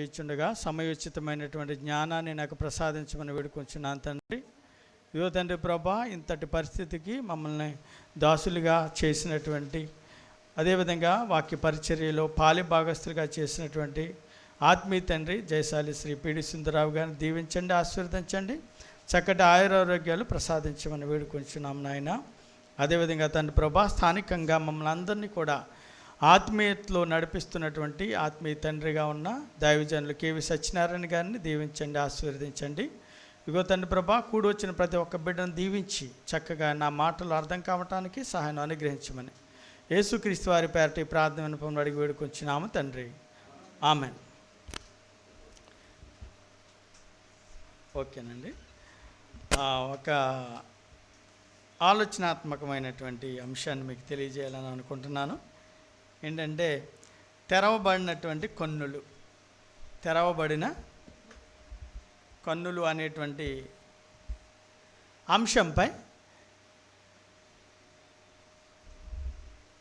ఇచ్చుండగా సమయోచితమైనటువంటి జ్ఞానాన్ని నాకు ప్రసాదించమని వేడుకొంచున్నాను తండ్రి. ఇదిగో తండ్రి ప్రభా, ఇంతటి పరిస్థితికి మమ్మల్ని దాసులుగా చేసినటువంటి, అదేవిధంగా వాక్య పరిచర్యలో పాలి భాగస్తులుగా చేసినటువంటి ఆత్మీయ తండ్రి జయశాలి శ్రీ పిడి సుందరరావు గారిని దీవించండి, ఆశీర్వదించండి, చక్కటి ఆయురారోగ్యాలు ప్రసాదించమని వేడుకొంచున్నాం నాయన. అదేవిధంగా తండ్రి ప్రభా, స్థానికంగా మమ్మల్ని అందరినీ కూడా ఆత్మీయతలో నడిపిస్తున్నటువంటి ఆత్మీయ తండ్రిగా ఉన్న దైవజనులు కేవి సత్యనారాయణ గారిని దీవించండి, ఆశీర్వదించండి. ఇగో తండ్రి ప్రభా, కూడి వచ్చిన ప్రతి ఒక్క బిడ్డను దీవించి చక్కగా నా మాటలు అర్థం కావటానికి సహాయం అనుగ్రహించమని యేసుక్రీస్తు వారి పేరటి ప్రార్థన విన్నపంలో అడిగి వేడుకొంచున్నాము తండ్రి, ఆమెన్. ఓకేనండి. ఒక ఆలోచనాత్మకమైనటువంటి అంశాన్ని మీకు తెలియజేయాలని అనుకుంటున్నాను. ఏంటంటే తెరవబడినటువంటి కన్నులు, తెరవబడిన కన్నులు అనేటువంటి అంశంపై,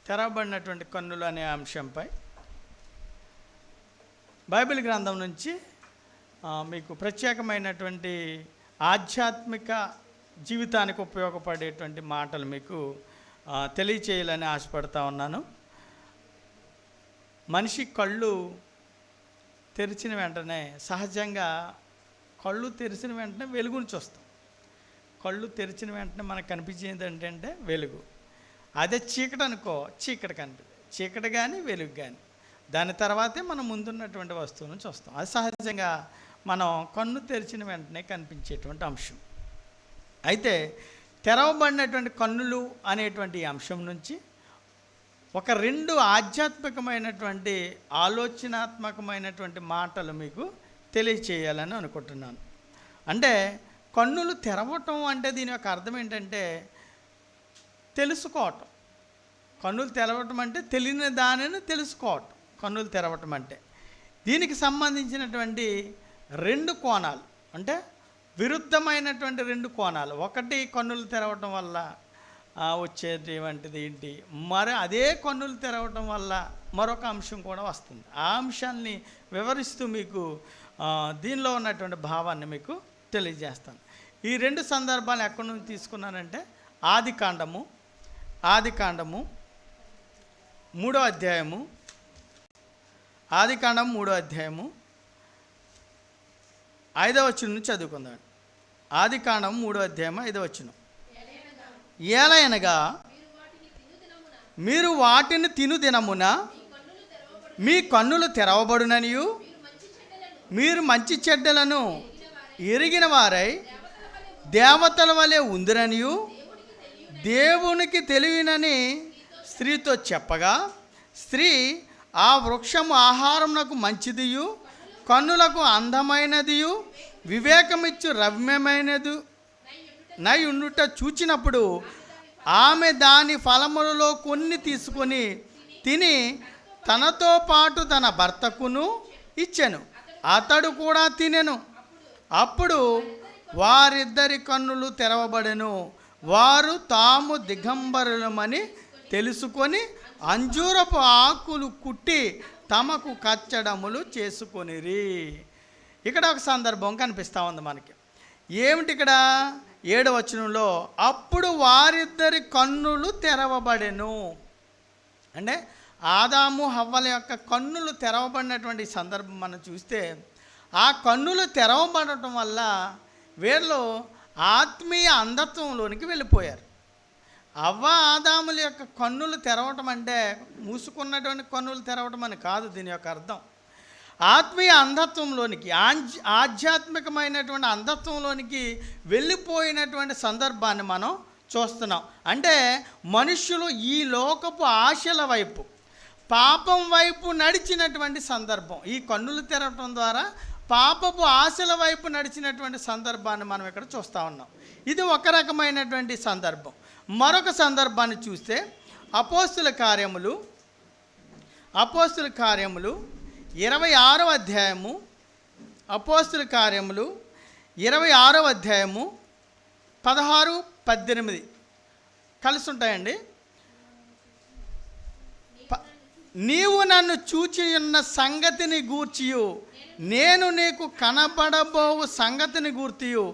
తెరవబడినటువంటి కన్నులు అనే అంశంపై బైబిల్ గ్రంథం నుంచి మీకు ప్రత్యేకమైనటువంటి ఆధ్యాత్మిక జీవితానికి ఉపయోగపడేటువంటి మాటలు మీకు తెలియచేయాలని ఆశపడతా ఉన్నాను. మనిషి కళ్ళు తెరిచిన వెంటనే, సహజంగా కళ్ళు తెరిచిన వెంటనే వెలుగుని చూస్తాం. కళ్ళు తెరిచిన వెంటనే మనకు కనిపించేది ఏంటంటే వెలుగు. అదే చీకటి అనుకో, చీకటి కనిపిస్తుంది. చీకటి కానీ వెలుగు కానీ, దాని తర్వాతే మనం ముందున్నటువంటి వస్తువును చూస్తాం. అది సహజంగా మనం కన్ను తెరిచిన వెంటనే కనిపించేటువంటి అంశం. అయితే తెరవబడినటువంటి కన్నులు అనేటువంటి అంశం నుంచి ఒక రెండు ఆధ్యాత్మికమైనటువంటి ఆలోచనాత్మకమైనటువంటి మాటలు మీకు తెలియచేయాలని అనుకుంటున్నాను. అంటే కన్నులు తెరవటం అంటే దీని యొక్క అర్థం ఏంటంటే తెలుసుకోవటం. కన్నులు తెరవటం అంటే తెలియని దానిని తెలుసుకోవటం. కన్నులు తెరవటం అంటే దీనికి సంబంధించినటువంటి రెండు కోణాలు, అంటే విరుద్ధమైనటువంటి రెండు కోణాలు. ఒకటి కన్నులు తెరవటం వల్ల వచ్చేటువంటిది ఏంటి, మరి అదే కన్నులు తెరవటం వల్ల మరొక అంశం కూడా వస్తుంది. ఆ అంశాన్ని వివరిస్తూ మీకు దీనిలో ఉన్నటువంటి భావాన్ని మీకు తెలియజేస్తాను. ఈ రెండు సందర్భాలు ఎక్కడి నుంచి తీసుకున్నానంటే ఆది కాండము 3వ అధ్యాయము, ఆది కాండం 3వ అధ్యాయము 5వ వచనం నుంచి చదువుకుందాం. ఆది కాండం 3వ అధ్యాయం 5వ వచనం. ఏలయనగా మీరు వాటిని తిను దినమున మీ కన్నులు తెరవబడుననియు మీరు మంచి చెడ్డలను ఎరిగిన వారై దేవతల వలె ఉందిరనియు దేవునికి తెలియనని స్త్రీతో చెప్పగా, స్త్రీ ఆ వృక్షము ఆహారమునకు మంచిదియు కన్నులకు అందమైనదియు వివేకమిచ్చు రమ్యమైనది నై ఉండుట చూచినప్పుడు ఆమె దాని ఫలములలో కొన్ని తీసుకొని తిని తనతో పాటు తన భర్తకును ఇచ్చెను. అతడు కూడా తినెను. అప్పుడు వారిద్దరి కన్నులు తెరవబడెను. వారు తాము దిగంబరులమని తెలుసుకొని అంజూరపు ఆకులు కుట్టి తమకు కచ్చడములు చేసుకొనిరి. ఇక్కడ ఒక సందర్భం కనిపిస్తూ ఉంది మనకి. ఏమిటి ఇక్కడ 7వ వచనంలో, అప్పుడు వారిద్దరి కన్నులు తెరవబడెను. అంటే ఆదాము హవ్వల యొక్క కన్నులు తెరవబడినటువంటి సందర్భం మనం చూస్తే, ఆ కన్నులు తెరవబడటం వల్ల వీళ్ళు ఆత్మీయ అంధత్వంలోనికి వెళ్ళిపోయారు. అవ్వ ఆదాముల యొక్క కన్నులు తెరవటం అంటే మూసుకున్నటువంటి కన్నులు తెరవటం అని కాదు దీని యొక్క అర్థం. ఆత్మీయ అంధత్వంలోనికి, ఆధ్యాత్మికమైనటువంటి అంధత్వంలోనికి వెళ్ళిపోయినటువంటి సందర్భాన్ని మనం చూస్తున్నాం. అంటే మనుష్యులు ఈ లోకపు ఆశల వైపు, పాపం వైపు నడిచినటువంటి సందర్భం. ఈ కన్నులు తెరవటం ద్వారా పాపపు ఆశల వైపు నడిచినటువంటి సందర్భాన్ని మనం ఇక్కడ చూస్తూ ఉన్నాం. ఇది ఒక రకమైనటువంటి సందర్భం. మరొక సందర్భాన్ని చూస్తే అపోస్తుల కార్యములు 26వ అధ్యాయము, అపోస్తుల కార్యములు 26వ అధ్యాయము 16-18 కలిసి ఉంటాయండి. నీవు నన్ను చూచి ఉన్న సంగతిని గూర్చియు నేను నీకు కనబడబోవు సంగతిని గూర్చియు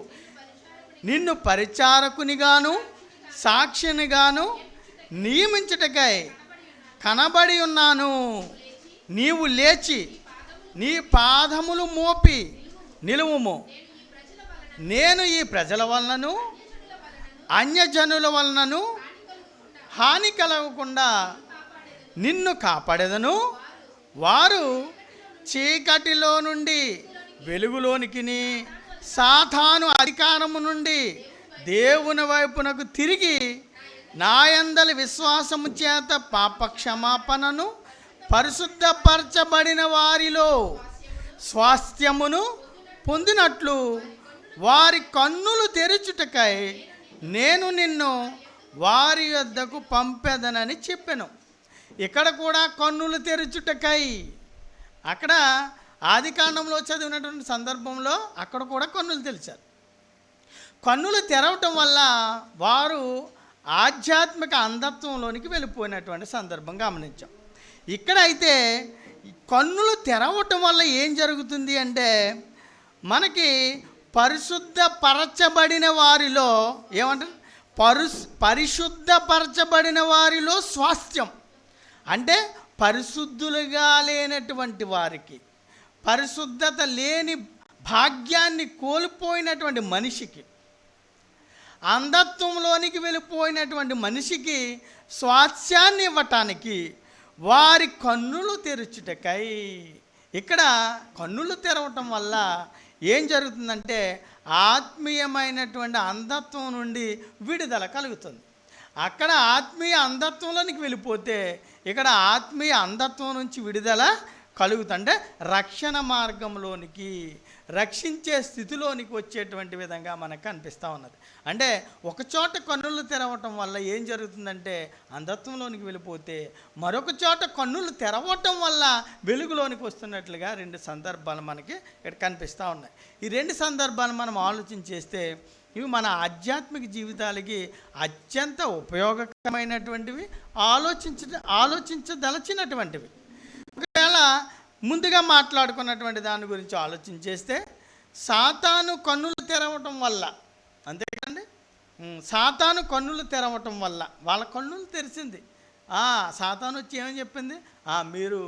నిన్ను పరిచారకునిగాను సాక్షినిగాను నియమించుటకై కనబడి ఉన్నాను. నీవు లేచి నీ పాదములు మోపి నిలువుము. నేను ఈ ప్రజల వలనను అన్యజనుల వలనను హాని కలగకుండా నిన్ను కాపాడెదను. వారు చీకటిలో నుండి వెలుగులోనికిని సాతాను అధికారము నుండి దేవుని వైపునకు తిరిగి నాయందలి విశ్వాసము చేత పాపక్షమాపణను పరిశుద్ధపరచబడిన వారిలో స్వాస్థ్యమును పొందినట్లు వారి కన్నులు తెరుచుటకై నేను నిన్ను వారి వద్దకు పంపెదనని చెప్పాను. ఇక్కడ కూడా కన్నులు తెరుచుటకై, అక్కడ ఆదికాండంలో చదివినటువంటి సందర్భంలో అక్కడ కూడా కన్నులు తెరిచారు. కన్నులు తెరవటం వల్ల వారు ఆధ్యాత్మిక అంధత్వంలోనికి వెళ్ళిపోయినటువంటి సందర్భం గమనించాం. ఇక్కడైతే కన్నులు తెరవటం వల్ల ఏం జరుగుతుంది అంటే, మనకి పరిశుద్ధపరచబడిన వారిలో ఏమంటారు, పరిశుద్ధపరచబడిన వారిలో స్వాస్థ్యం అంటే పరిశుద్ధులుగా లేనటువంటి వారికి, పరిశుద్ధత లేని భాగ్యాన్ని కోల్పోయినటువంటి మనిషికి, అంధత్వంలోనికి వెళ్ళిపోయినటువంటి మనిషికి స్వాస్థ్యాన్ని ఇవ్వటానికి వారి కన్నులు తెరుచుటకై. ఇక్కడ కన్నులు తెరవటం వల్ల ఏం జరుగుతుందంటే ఆత్మీయమైనటువంటి అంధత్వం నుండి విడుదల కలుగుతుంది. అక్కడ ఆత్మీయ అంధత్వంలోనికి వెళ్ళిపోతే ఇక్కడ ఆత్మీయ అంధత్వం నుంచి విడుదల కలుగుతుంటే రక్షణ మార్గంలోనికి, రక్షించే స్థితిలోనికి వచ్చేటువంటి విధంగా మనకు కనిపిస్తూ ఉన్నది. అంటే ఒకచోట కన్నులు తెరవటం వల్ల ఏం జరుగుతుందంటే అంధత్వంలోనికి వెళ్ళిపోతే, మరొక చోట కన్నులు తెరవటం వల్ల వెలుగులోనికి వస్తున్నట్లుగా రెండు సందర్భాలు మనకి ఇక్కడ కనిపిస్తూ ఉన్నాయి. ఈ రెండు సందర్భాలు మనం ఆలోచన చేస్తే ఇవి మన ఆధ్యాత్మిక జీవితాలకి అత్యంత ఉపయోగకరమైనటువంటివి, ఆలోచించదలచినటువంటివి. ఒకవేళ ముందుగా మాట్లాడుకున్నటువంటి దాని గురించి ఆలోచన చేస్తే, సాతాను కన్నులు తెరవటం వల్ల, అంతేకండి, సాతాను కన్నులు తెరవటం వల్ల వాళ్ళ కన్నులు తెరిచింది. సాతాను వచ్చి ఏమని చెప్పింది, మీరు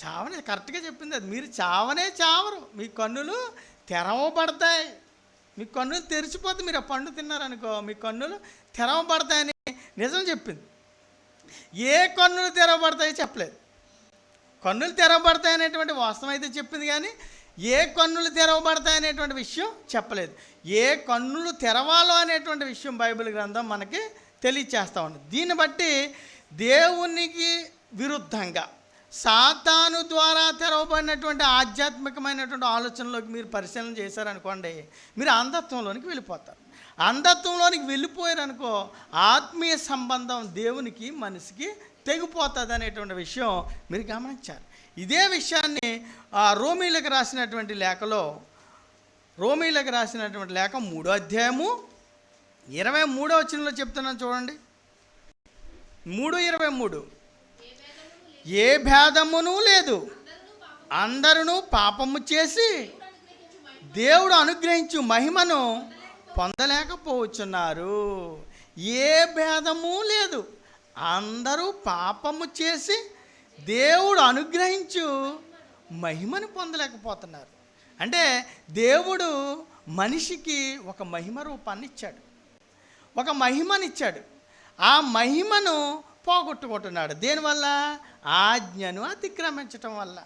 చావనే, కరెక్ట్గా చెప్పింది అది, మీరు చావనే చావరు, మీ కన్నులు తెరవబడతాయి, మీ కన్నులు తెరిచిపోతే మీరు ఆ పండు తిన్నారనుకో మీ కన్నులు తెరవబడతాయని నిజం చెప్పింది. ఏ కన్నులు తెరవబడతాయో చెప్పలేదు. కన్నులు తెరవబడతాయనేటువంటి వాస్తవం అయితే చెప్పింది, కానీ ఏ కన్నులు తెరవబడతాయనేటువంటి విషయం చెప్పలేదు. ఏ కన్నులు తెరవాలో అనేటువంటి విషయం బైబిల్ గ్రంథం మనకి తెలియచేస్తూ ఉంది. దీన్ని బట్టి దేవునికి విరుద్ధంగా సాతాను ద్వారా తెరవబడినటువంటి ఆధ్యాత్మికమైనటువంటి ఆలోచనలోకి మీరు పరిశీలన చేశారనుకోండి, మీరు అంధత్వంలోనికి వెళ్ళిపోతారు. అంధత్వంలోనికి వెళ్ళిపోయారనుకో ఆత్మీయ సంబంధం దేవునికి మనిషికి తెగిపోతుంది అనేటువంటి విషయం మీరు గమనించారు. ఇదే విషయాన్ని రోమీలకు రాసినటువంటి లేఖలో, రోమీలకు రాసినటువంటి లేఖ 3వ అధ్యాయము 23వ వచనంలో చెప్తున్నాను చూడండి. 3:23 ఏ భేదమును లేదు, అందరూ పాపము చేసి దేవుడు అనుగ్రహించు మహిమను పొందలేకపోవచ్చున్నారు. ఏ భేదము లేదు, అందరూ పాపము చేసి దేవుడు అనుగ్రహించు మహిమను పొందలేకపోతున్నారు. అంటే దేవుడు మనిషికి ఒక మహిమ రూపాన్ని ఇచ్చాడు, ఒక మహిమనిచ్చాడు. ఆ మహిమను పోగొట్టుకుంటున్నాడు. దేనివల్ల? ఆజ్ఞను అతిక్రమించటం వల్ల.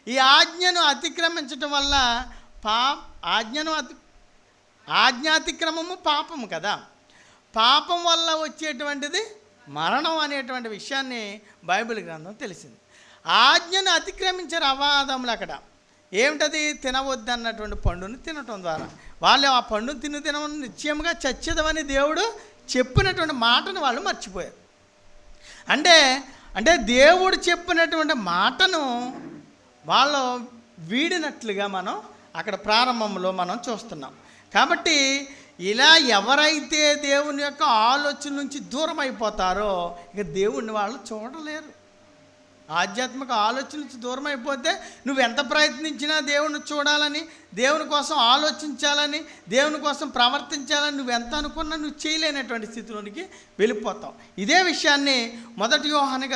ఈ ఆజ్ఞను అతిక్రమించటం వల్ల ఆజ్ఞాతిక్రమము పాపము కదా. పాపం వల్ల వచ్చేటువంటిది మరణం అనేటువంటి విషయాన్ని బైబిల్ గ్రంథం తెలిసింది. ఆజ్ఞను అతిక్రమించారు అవాదములు. అక్కడ ఏమిటది? తినవద్దు అన్నటువంటి పండుని తినటం ద్వారా వాళ్ళు ఆ పండును తినమని నిశ్చయంగా చచ్చేదమని దేవుడు చెప్పినటువంటి మాటను వాళ్ళు మర్చిపోయారు. అంటే దేవుడు చెప్పినటువంటి మాటను వాళ్ళు వీడినట్లుగా మనం అక్కడ ప్రారంభంలో మనం చూస్తున్నాం. కాబట్టి ఇలా ఎవరైతే దేవుని యొక్క ఆలోచన నుంచి దూరం అయిపోతారో ఇక దేవుణ్ణి వాళ్ళు చూడలేరు. ఆధ్యాత్మిక ఆలోచన నుంచి దూరం అయిపోతే నువ్వు ఎంత ప్రయత్నించినా దేవుని చూడాలని, దేవుని కోసం ఆలోచించాలని, దేవుని కోసం ప్రవర్తించాలని నువ్వు ఎంత అనుకున్నా నువ్వు చేయలేనటువంటి స్థితిలోనికి వెళ్ళిపోతావు. ఇదే విషయాన్ని యోహాను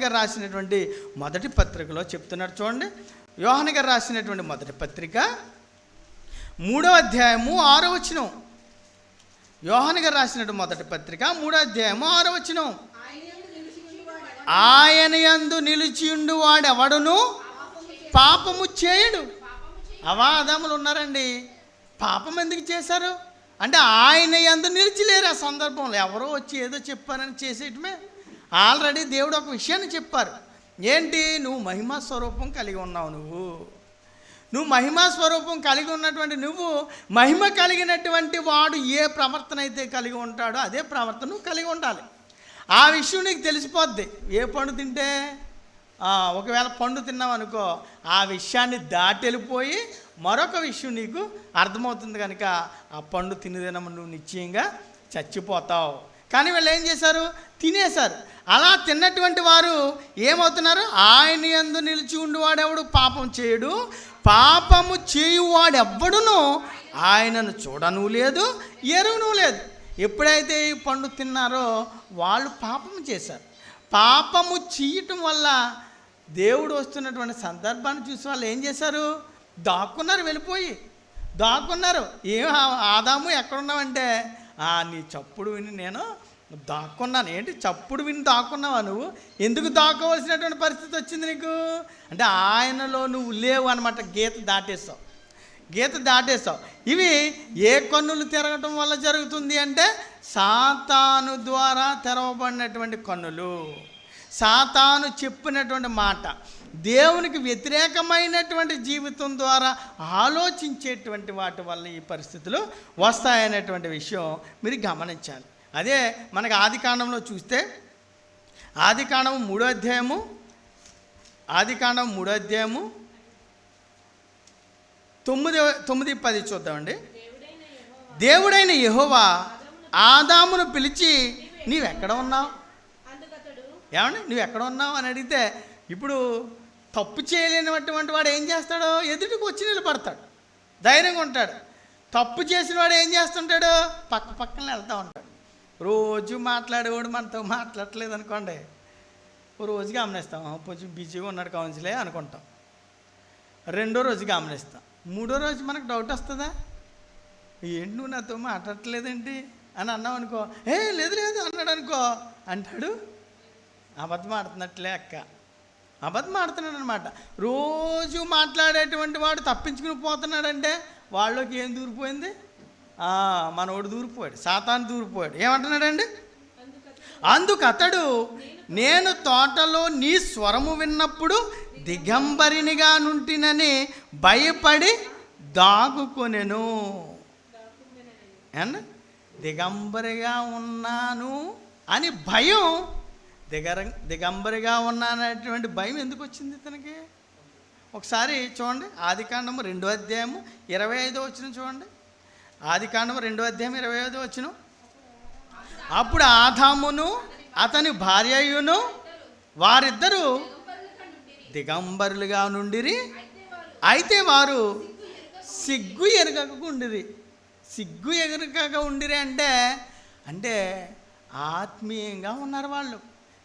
గారు రాసినటువంటి మొదటి పత్రికలో చెప్తున్నాడు. చూడండి, యోహాను గారు రాసినటువంటి మొదటి పత్రిక 3వ అధ్యాయము 6వ వచనం. యోహాను గారు రాసినటువంటి మొదటి పత్రిక 3వ అధ్యాయము 6వ వచనం. ఆయన యందు నిలిచియుండు వాడెవడును పాపము చేయడు. అవాదములు ఉన్నారండి, పాపం ఎందుకు చేశారు అంటే ఆయన యందు నిలిచిలేరు. ఆ సందర్భంలో ఎవరో వచ్చి ఏదో చెప్పారని చేసేయటమే. ఆల్రెడీ దేవుడు ఒక విషయాన్ని చెప్పారు. ఏంటి? నువ్వు మహిమా స్వరూపం కలిగి ఉన్నావు. నువ్వు మహిమా స్వరూపం కలిగి ఉన్నటువంటి నువ్వు మహిమ కలిగినటువంటి వాడు ఏ ప్రవర్తన అయితే కలిగి ఉంటాడో అదే ప్రవర్తన నువ్వు కలిగి ఉండాలి. ఆ విషయం నీకు తెలిసిపోద్ది. ఏ పండు తింటే, ఒకవేళ పండు తిన్నావు అనుకో, ఆ విషయాన్ని దాటి వెళ్ళిపోయి మరొక విషయం నీకు అర్థమవుతుంది. కనుక ఆ పండు తినేదేనమ్మ నువ్వు నిశ్చయంగా చచ్చిపోతావు. కానీ వీళ్ళు ఏం చేశారు? తినేశారు. అలా తిన్నటువంటి వారు ఏమవుతున్నారు? ఆయన యందు నిలిచి ఉండువాడెవడు పాపం చేయడు, పాపము చేయువాడెవ్వడును ఆయనను చూడను లేదు, ఎరువును లేదు. ఎప్పుడైతే ఈ పండు తిన్నారో వాళ్ళు పాపము చేశారు. పాపము చేయటం వల్ల దేవుడు వస్తున్నటువంటి సందర్భాన్ని చూసి వాళ్ళు ఏం చేశారు? దాక్కున్నారు, వెళ్ళిపోయి దాక్కున్నారు. ఆదాము ఎక్కడున్నావంటే, నీ చప్పుడు విని నేను దాక్కున్నాను. ఏంటి చప్పుడు విని దాక్కున్నావా? నువ్వు ఎందుకు దాక్కోవలసినటువంటి పరిస్థితి వచ్చింది నీకు అంటే ఆయనలో నువ్వు లేవు అనమాట. గీత దాటేస్తావు. ఇవి ఏ కన్నులు తిరగటం వల్ల జరుగుతుంది అంటే సాతాను ద్వారా తెరవబడినటువంటి కన్నులు. సాతాను చెప్పినటువంటి మాట, దేవునికి వ్యతిరేకమైనటువంటి జీవితం ద్వారా ఆలోచించేటువంటి వాటి వల్ల ఈ పరిస్థితులు వస్తాయనేటువంటి విషయం మీరు గమనించాలి. అదే మనకి ఆదికాండంలో చూస్తే, ఆదికాండం 3వ అధ్యాయము 9-10 చూద్దామండి. దేవుడైన యెహోవా ఆదామును పిలిచి, నీవెక్కడ ఉన్నావు? ఏమండి, నువ్వెక్కడ ఉన్నావు అని అడిగితే, ఇప్పుడు తప్పు చేయలేనటువంటి వాడు ఏం చేస్తాడో ఎదుటికి వచ్చి నిలబడతాడు, ధైర్యంగా ఉంటాడు. తప్పు చేసిన వాడు ఏం చేస్తుంటాడు? పక్కన వెళ్తూ ఉంటాడు. రోజు మాట్లాడేవాడు మనతో మాట్లాడట్లేదు అనుకోండి, రోజు గమనిస్తాం, కొంచెం బిజీగా ఉన్నాడు కౌన్సిలే అనుకుంటాం. 2వ రోజు గమనిస్తాం. 3వ రోజు మనకు డౌట్ వస్తుందా? ఏంటి నువ్వు నాతో మాట్లాడట్లేదేంటి అని అన్నావు అనుకో, లేదు అన్నాడు అనుకో, అంటాడు అబద్ధం ఆడుతున్నట్లే అక్క, అబద్ధం ఆడుతున్నాడు అనమాట. రోజు మాట్లాడేటువంటి వాడు తప్పించుకుని పోతున్నాడంటే వాళ్ళకి ఏం దూరిపోయింది? మనోడు దూరిపోయాడు, సాతాను దూరిపోయాడు. ఏమంటున్నాడండి? అందుకు అతడు, నేను తోటలో నీ స్వరము విన్నప్పుడు దిగంబరినిగా నుంటినని భయపడి దాగుకొనెను. దిగంబరిగా ఉన్నాను అని భయం, దిగంబరిగా ఉన్నాననేటువంటి భయం ఎందుకు వచ్చింది తనకి? ఒకసారి చూడండి, ఆదికాండము 2వ అధ్యాయము 25వ వచనం చూడండి. ఆదికాండము 2వ అధ్యాయం 25వ వచనం. అప్పుడు ఆదామును అతని భార్యయును వారిద్దరూ దిగంబరులుగా నుండిరి, అయితే వారు సిగ్గు ఎరగక ఉండిరి. అంటే ఆత్మీయంగా ఉన్నారు వాళ్ళు.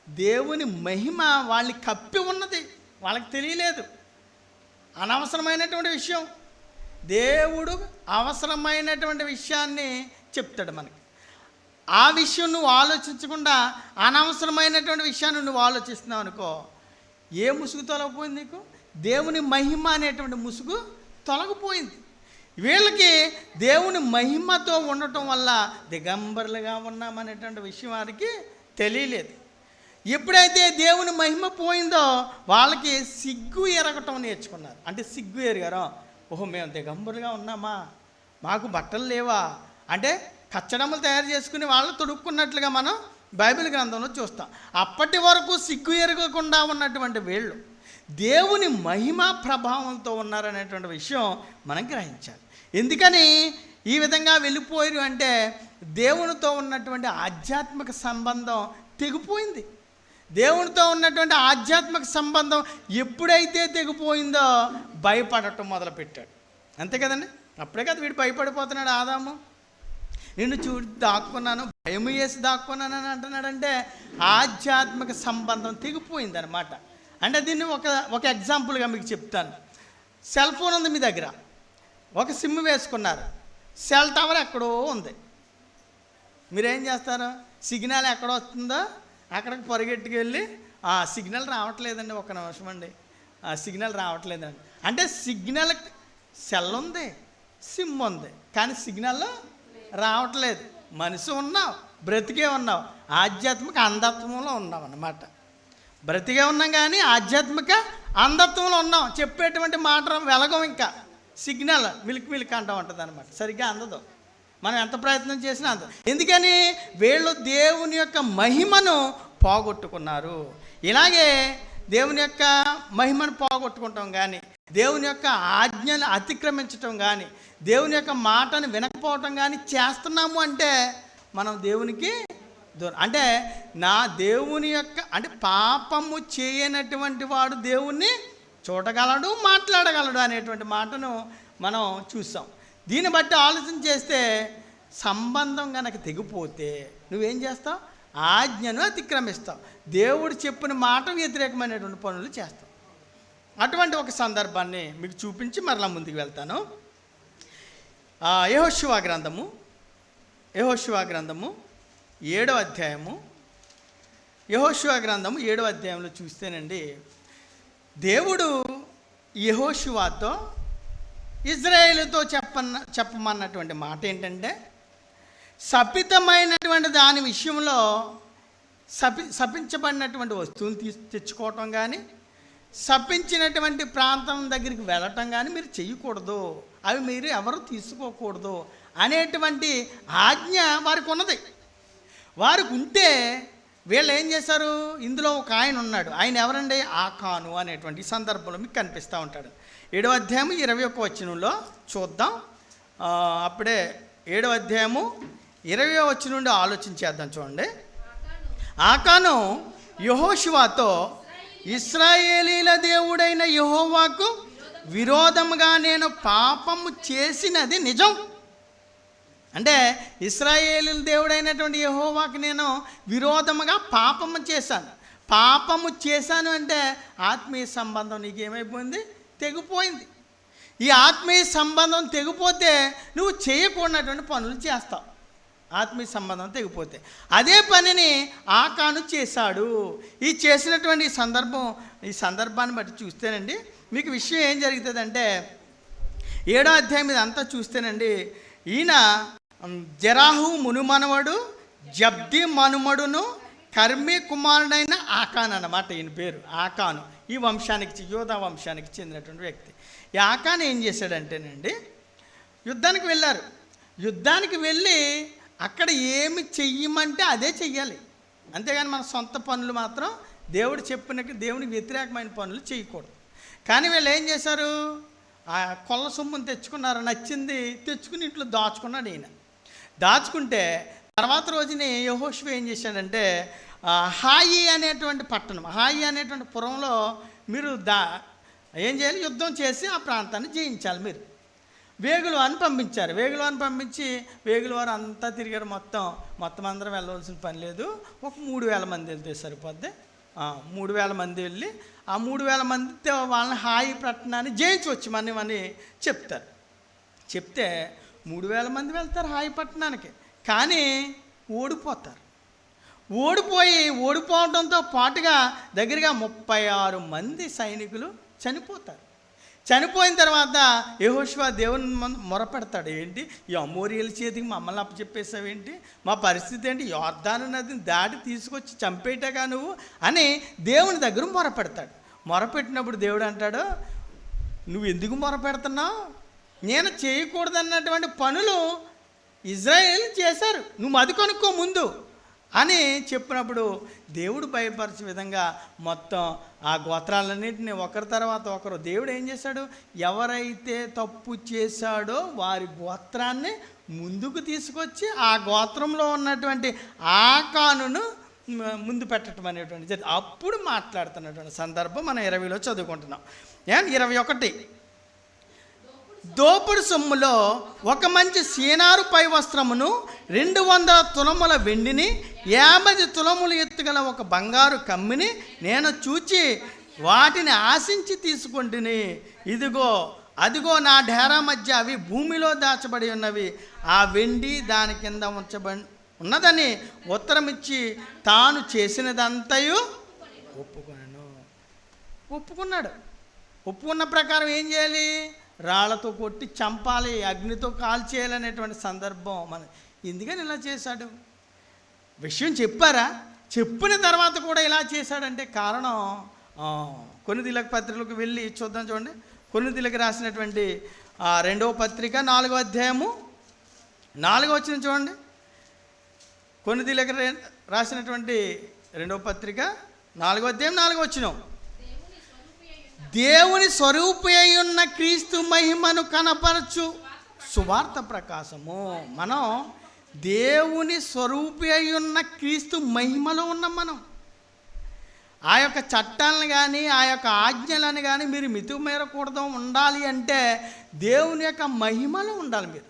దేవుని మహిమ వాళ్ళని కప్పి ఉన్నది, వాళ్ళకి తెలియలేదు. అనవసరమైనటువంటి విషయం. దేవుడు అవసరమైనటువంటి విషయాన్ని చెప్తాడు మనకి. ఆ విషయం నువ్వు ఆలోచించకుండా అనవసరమైనటువంటి విషయాన్ని నువ్వు ఆలోచిస్తున్నావు అనుకో, ఏ ముసుగు తొలగిపోయింది నీకు? దేవుని మహిమ అనేటువంటి ముసుగు తొలగిపోయింది. వీళ్ళకి దేవుని మహిమతో ఉండటం వల్ల దిగంబరులుగా ఉన్నామనేటువంటి విషయం వారికి తెలియలేదు. ఎప్పుడైతే దేవుని మహిమ పోయిందో వాళ్ళకి సిగ్గు ఎరగటం నేర్చుకున్నారు. అంటే సిగ్గు ఎరగారు. మేము దిగంబరులుగా ఉన్నామా, మాకు బట్టలు లేవా అంటే కచ్చడములు తయారు చేసుకుని వాళ్ళు తొడుక్కున్నట్లుగా మనం బైబిల్ గ్రంథంలో చూస్తాం. అప్పటి వరకు సిగ్గు ఎరగకుండా ఉన్నటువంటి వీళ్ళు దేవుని మహిమ ప్రభావంతో ఉన్నారనేటువంటి విషయం మనం గ్రహించాలి. ఎందుకని ఈ విధంగా వెళ్ళిపోయారు అంటే దేవునితో ఉన్నటువంటి ఆధ్యాత్మిక సంబంధం తెగిపోయింది. దేవునితో ఉన్నటువంటి ఆధ్యాత్మిక సంబంధం ఎప్పుడైతే తెగిపోయిందో భయపడటం మొదలుపెట్టాడు. అంతే కదండి, అప్పుడే కదా వీడు భయపడిపోతున్నాడు. ఆదాము, నిన్ను చూడి దాక్కున్నాను, భయం వేసి దాక్కున్నాను అని అంటున్నాడంటే ఆధ్యాత్మిక సంబంధం తెగిపోయింది అనమాట. అంటే దీన్ని ఒక ఎగ్జాంపుల్గా మీకు చెప్తాను. సెల్ ఫోన్ ఉంది మీ దగ్గర, ఒక సిమ్ వేసుకున్నారు, సెల్ టవర్ ఎక్కడో ఉంది. మీరేం చేస్తారు? సిగ్నల్ ఎక్కడ వస్తుందో అక్కడికి పరిగెట్టుకు వెళ్ళి సిగ్నల్ రావట్లేదండి, ఒక నిమిషం అండి, సిగ్నల్ రావట్లేదండి అంటే సిగ్నల్ సెల్ ఉంది, సిమ్ ఉంది, కానీ సిగ్నల్ రావట్లేదు. మనిషి ఉన్నావు, బ్రతికే ఉన్నావు, ఆధ్యాత్మిక అంధత్వంలో ఉన్నాం అన్నమాట. బ్రతికే ఉన్నాం కానీ ఆధ్యాత్మిక అంధత్వంలో ఉన్నాం. చెప్పేటువంటి మాట వెలగం, ఇంకా సిగ్నల్ మిల్క్ అంటూ ఉంటుంది అనమాట. సరిగ్గా అందదు, మనం ఎంత ప్రయత్నం చేసినా అంత. ఎందుకని? వీళ్ళు దేవుని యొక్క మహిమను పోగొట్టుకున్నారు. ఇలాగే దేవుని యొక్క మహిమను పోగొట్టుకుంటాం కానీ, దేవుని యొక్క ఆజ్ఞను అతిక్రమించటం కానీ, దేవుని యొక్క మాటను వినకపోవటం కానీ చేస్తున్నాము అంటే మనం దేవునికి దూరం. అంటే నా దేవుని యొక్క అంటే పాపము చేయనటువంటి వాడు దేవుణ్ణి చూడగలడు, మాట్లాడగలడు అనేటువంటి మాటను మనం చూసాం. దీన్ని బట్టి ఆలోచన చేస్తే సంబంధం కనుక తెగిపోతే నువ్వేం చేస్తావు? ఆజ్ఞను అతిక్రమిస్తావు, దేవుడు చెప్పిన మాట వ్యతిరేకమైనటువంటి పనులు చేస్తావు. అటువంటి ఒక సందర్భాన్ని మీకు చూపించి మరలా ముందుకు వెళ్తాను. యెహోషువ గ్రంథము 7వ అధ్యాయము. యెహోషువ గ్రంథము 7వ అధ్యాయంలో చూస్తేనండి, దేవుడు యెహోషువతో ఇజ్రాయేలుతో చెప్పమన్నటువంటి మాట ఏంటంటే, శపితమైనటువంటి దాని విషయంలో శపించబడినటువంటి వస్తువులు తెచ్చుకోవటం కానీ, శపించినటువంటి ప్రాంతం దగ్గరికి వెళ్ళటం కానీ మీరు చేయకూడదు, అవి మీరు ఎవరు తీసుకోకూడదు అనేటువంటి ఆజ్ఞ వారికి ఉన్నది. వారికి ఉంటే వీళ్ళు ఏం చేశారు? ఇందులో ఒక ఆయన ఉన్నాడు, ఆయన ఎవరండి? ఆకాను అనేటువంటి సందర్భంలో మీకు కనిపిస్తూ ఉంటాడు. 7వ అధ్యాయము 21వ వచనంలో చూద్దాం. అప్పుడే 7వ అధ్యాయము 20వ వచనం నుండి ఆలోచించేద్దాం. చూడండి, ఆకాను యెహోషువతో, ఇశ్రాయేలీల దేవుడైన యెహోవాకు విరోధముగా నేను పాపము చేసినది నిజం. అంటే ఇశ్రాయేలీల దేవుడైనటువంటి యెహోవాకు నేను విరోధముగా పాపము చేశాను అంటే ఆత్మీయ సంబంధం నీకేమైపోయింది? తెగిపోయింది. ఈ ఆత్మీయ సంబంధం తెగిపోతే నువ్వు చేయకూడనటువంటి పనులు చేస్తావు. ఆత్మీయ సంబంధం తెగిపోతే అదే పనిని ఆకాను చేశాడు. ఈ చేసినటువంటి ఈ సందర్భాన్ని బట్టి చూస్తేనండి మీకు విషయం ఏం జరుగుతుందంటే, 7వ అధ్యాయం మీద అంతా చూస్తేనండి, ఈయన జెరాహు మునుమనవడు, జబ్ది మనుమడును, కర్మీ కుమారుడైన ఆకాన్ అన్నమాట. ఈయన పేరు ఆకాను. ఈ వంశానికి, యోధా వంశానికి చెందినటువంటి వ్యక్తి. ఈ ఆకాన్ ఏం చేశాడంటేనండి, యుద్ధానికి వెళ్ళారు. యుద్ధానికి వెళ్ళి అక్కడ ఏమి చెయ్యమంటే అదే చెయ్యాలి, అంతేగాని మన సొంత పనులు మాత్రం దేవుడు చెప్పినట్టు దేవునికి వ్యతిరేకమైన పనులు చేయకూడదు. కానీ వీళ్ళు ఏం చేశారు? ఆ కొల్ల సొమ్మును తెచ్చుకున్నారు, నచ్చింది తెచ్చుకుని ఇంట్లో దాచుకున్నాడు. ఈయన దాచుకుంటే తర్వాత రోజుని యెహోషువ ఏం చేశాడంటే, హాయి అనేటువంటి పట్టణం, హాయి అనేటువంటి పురంలో మీరు ఏం చేయాలి? యుద్ధం చేసి ఆ ప్రాంతాన్ని జయించాలి. మీరు వేగులవారిని పంపించారు. వేగులవారిని పంపించి వేగులవారు అంతా తిరిగారు. మొత్తం అందరం వెళ్ళవలసిన పని లేదు, ఒక 3000 మంది వెళ్తే సరిపోద్ది. 3000 మంది వెళ్ళి ఆ 3000 మందితో వాళ్ళని హాయి పట్టణాన్ని జయించవచ్చు అని చెప్తారు. చెప్తే 3000 మంది వెళ్తారు హాయి పట్టణానికి, కానీ ఓడిపోతారు. ఓడిపోవడంతో పాటుగా దగ్గరగా 36 మంది సైనికులు చనిపోతారు. చనిపోయిన తర్వాత యెహోషువ దేవుని మొరపెడతాడు, ఏంటి ఈ అమోరీయుల చేతికి మమ్మల్ని అప్పచెప్పేసావేంటి, మా పరిస్థితి ఏంటి, యొర్దాను నదిని దాటి తీసుకొచ్చి చంపేయటగా నువ్వు అని దేవుని దగ్గర మొరపెడతాడు. మొరపెట్టినప్పుడు దేవుడు అంటాడు, నువ్వు ఎందుకు మొరపెడుతున్నావు? నేను చేయకూడదన్నటువంటి పనులు ఇజ్రాయేల్ చేశారు, నువ్వు అది కొనుక్కో ముందు అని చెప్పినప్పుడు దేవుడు భయపరిచే విధంగా మొత్తం ఆ గోత్రాలన్నింటినీ ఒకరి తర్వాత ఒకరు దేవుడు ఏం చేశాడు? ఎవరైతే తప్పు చేశాడో వారి గోత్రాన్ని ముందుకు తీసుకొచ్చి ఆ గోత్రంలో ఉన్నటువంటి ఆకానును ముందు పెట్టడం అనేటువంటి జరిగింది. అప్పుడు మాట్లాడుతున్నటువంటి సందర్భం మనం 20లో చదువుకుంటున్నాం. 21 దోపుడు సొమ్ములో ఒక మంచి సీనారు పై వస్త్రమును 200 తులముల వెండిని 50 తులములు ఎత్తుగల ఒక బంగారు కమ్మిని నేను చూచి వాటిని ఆశించి తీసుకుంటుని. ఇదిగో అదిగో నా డేరా మధ్య అవి భూమిలో దాచబడి ఉన్నవి, ఆ వెండి దాని కింద ఉంచబడి ఉన్నదని ఉత్తరమిచ్చి తాను చేసినదంతయు ఒప్పుకున్నాడు. ఒప్పుకున్న ప్రకారం ఏం చేయాలి? రాళ్లతో కొట్టి చంపాలి, అగ్నితో కాల్చేయాలనేటువంటి సందర్భం మన. ఎందుకని ఇలా చేశాడు? విషయం చెప్పారా? చెప్పిన తర్వాత కూడా ఇలా చేశాడంటే కారణం కొరింథీయులకు పత్రికలకు వెళ్ళి చూద్దాం. చూడండి, కొరింథీయులకు రాసినటువంటి 2వ పత్రిక 4వ అధ్యాయము 4వ వచనం చూడండి. కొరింథీయులకు రాసినటువంటి 2వ పత్రిక 4వ అధ్యాయం 4వ వచనం. దేవుని స్వరూపి అయి ఉన్న క్రీస్తు మహిమను కనపరచు సువార్త ప్రకాశము. మనం దేవుని స్వరూపి అయి ఉన్న క్రీస్తు మహిమలో ఉన్నాం. మనం ఆ యొక్క చట్టాలను కానీ ఆ యొక్క ఆజ్ఞలను కానీ మీరు మితిమీరకూడదు. ఉండాలి అంటే దేవుని యొక్క మహిమలో ఉండాలి. మీరు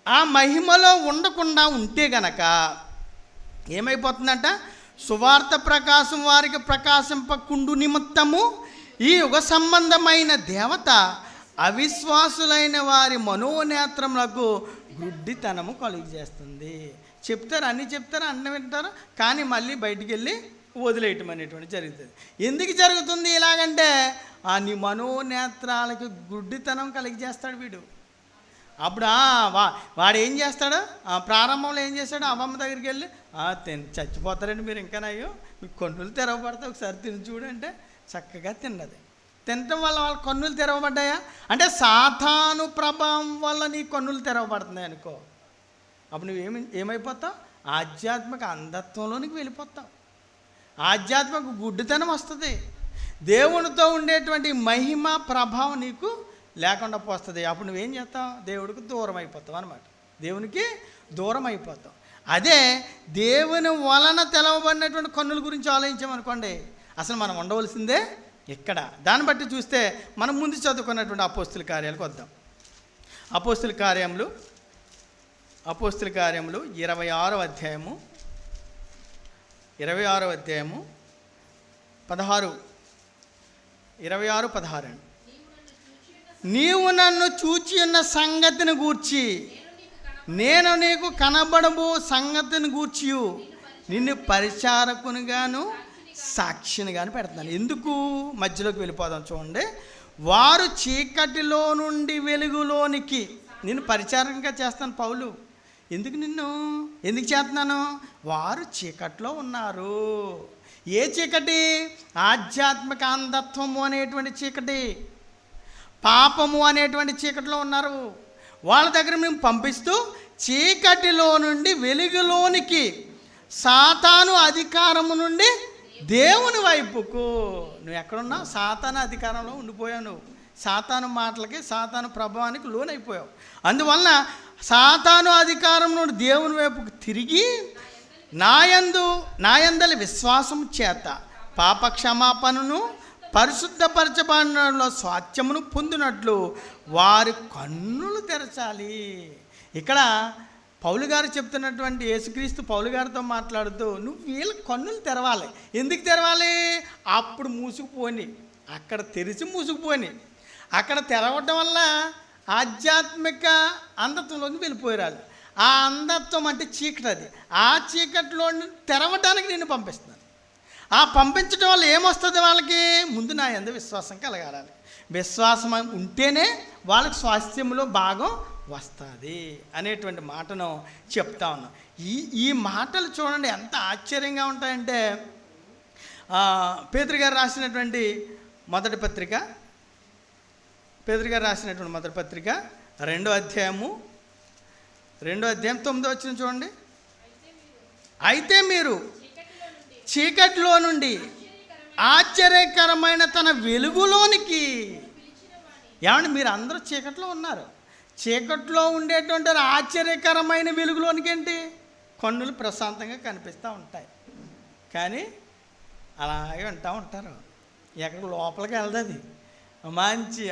ఆ మహిమలో ఉండకుండా ఉంటే గనక ఏమైపోతుందంట? సువార్త ప్రకాశం వారికి ప్రకాశింపకుండు నిమిత్తము ఈ యుగ సంబంధమైన దేవత అవిశ్వాసులైన వారి మనోనేత్రములకు గుడ్డితనము కలుగు చేస్తుంది. చెప్తారు, అన్నీ చెప్తారు, అన్నీ వింటారు, కానీ మళ్ళీ బయటికి వెళ్ళి వదిలేయటం అనేటువంటి జరుగుతుంది. ఎందుకు జరుగుతుంది ఇలాగంటే నీ మనోనేత్రాలకి గుడ్డితనం కలిగి చేస్తాడు వీడు. అప్పుడు వాడు ఏం చేస్తాడు? ప్రారంభంలో ఏం చేస్తాడు? అవ్వమ్మ దగ్గరికి వెళ్ళి చచ్చిపోతారండి మీరు, ఇంకానయ్యో మీకు కన్నులు తెరవబడతాయి, ఒకసారి తిని చూడంటే చక్కగా తిన్నది. తినటం వల్ల వాళ్ళ కన్నులు తెరవబడ్డాయా అంటే సాతాను ప్రభావం వల్ల నీ కన్నులు తెరవబడుతున్నాయి అనుకో. అప్పుడు నువ్వు ఏమైపోతావు? ఆధ్యాత్మిక అంధత్వంలోనికి వెళ్ళిపోతావు. ఆధ్యాత్మిక గుడ్డితనం వస్తుంది. దేవునితో ఉండేటువంటి మహిమ ప్రభావం నీకు లేకుండా పోస్తుంది. అప్పుడు నువ్వేం చేస్తావు? దేవుడికి దూరం అయిపోతావు అన్నమాట. దేవునికి దూరం అయిపోతావు. అదే దేవుని వలన తెలవబడినటువంటి కన్నుల గురించి ఆలోచించామనుకోండి, అసలు మనం ఉండవలసిందే ఇక్కడ. దాన్ని బట్టి చూస్తే మనం ముందు చదువుకున్నటువంటి అపోస్తుల కార్యాలకు వద్దాం. అపోస్తుల కార్యములు 26వ అధ్యాయము 26:16 నీవు నన్ను చూచి ఉన్న సంగతిని గూర్చి నేను నీకు కనబడబో సంగతిని గూర్చి నిన్ను పరిచారకునిగాను సాక్షినిగాను పెడుతున్నాను. ఎందుకు? మధ్యలోకి వెళ్ళిపోదాం చూడండి. వారు చీకటిలో నుండి వెలుగులోనికి నేను పరిచారకంగా చేస్తాను. పౌలు ఎందుకు చేస్తున్నాను? వారు చీకట్లో ఉన్నారు. ఏ చీకటి? ఆధ్యాత్మిక అంధత్వము అనేటువంటి చీకటి, పాపము అనేటువంటి చీకటిలో ఉన్నారు. వాళ్ళ దగ్గర మేము పంపిస్తూ చీకటిలో నుండి వెలుగులోనికి, సాతాను అధికారము నుండి దేవుని వైపుకు. నువ్వు ఎక్కడున్నావు? సాతాను అధికారంలో ఉండిపోయావు. నువ్వు సాతాను మాటలకి, సాతాను ప్రభావానికి లోనైపోయావు. అందువలన సాతాను అధికారం నుండి దేవుని వైపుకు తిరిగి నాయందలి విశ్వాసం చేత పాప క్షమాపణను పరిశుద్ధపరచబడినలో స్వాస్థ్యమును పొందినట్లు వారి కన్నులు తెరచాలి. ఇక్కడ పౌలు గారు చెప్తున్నటువంటి యేసుక్రీస్తు పౌలు గారితో మాట్లాడుతూ నువ్వు వీళ్ళ కన్నులు తెరవాలి. ఎందుకు తెరవాలి? అప్పుడు మూసుకుపోని, అక్కడ తెరిచి మూసుకుపోని. అక్కడ తెరవడం వల్ల ఆధ్యాత్మిక అంధత్వంలోకి వెళ్ళిపోయారు. ఆ అంధత్వం అంటే చీకటి. అది ఆ చీకటిలో తెరవడానికి నేను పంపిస్తున్నాను. ఆ పంపించడం వల్ల ఏమొస్తుంది? వాళ్ళకి ముందు నా యందు విశ్వాసం కలగాలి. విశ్వాసం ఉంటేనే వాళ్ళకి స్వాస్థ్యంలో భాగం వస్తుంది అనేటువంటి మాటను చెప్తా ఉన్నాం. ఈ మాటలు చూడండి ఎంత ఆశ్చర్యంగా ఉంటాయంటే, పేతురు గారు రాసినటువంటి మొదటి పత్రిక 2వ అధ్యాయం 9వ వచనం చూడండి. అయితే మీరు చీకటిలో నుండి ఆశ్చర్యకరమైన తన వెలుగులోనికి. ఏమండి, మీరు అందరూ చీకట్లో ఉన్నారు. చీకట్లో ఉండేటువంటి ఆశ్చర్యకరమైన వెలుగులోనికి ఏంటి? కన్నులు ప్రశాంతంగా కనిపిస్తూ ఉంటాయి. కానీ అలాగే వింటూ ఉంటారు. ఎక్కడికి లోపలికి వెళ్తుంది అది. మంచి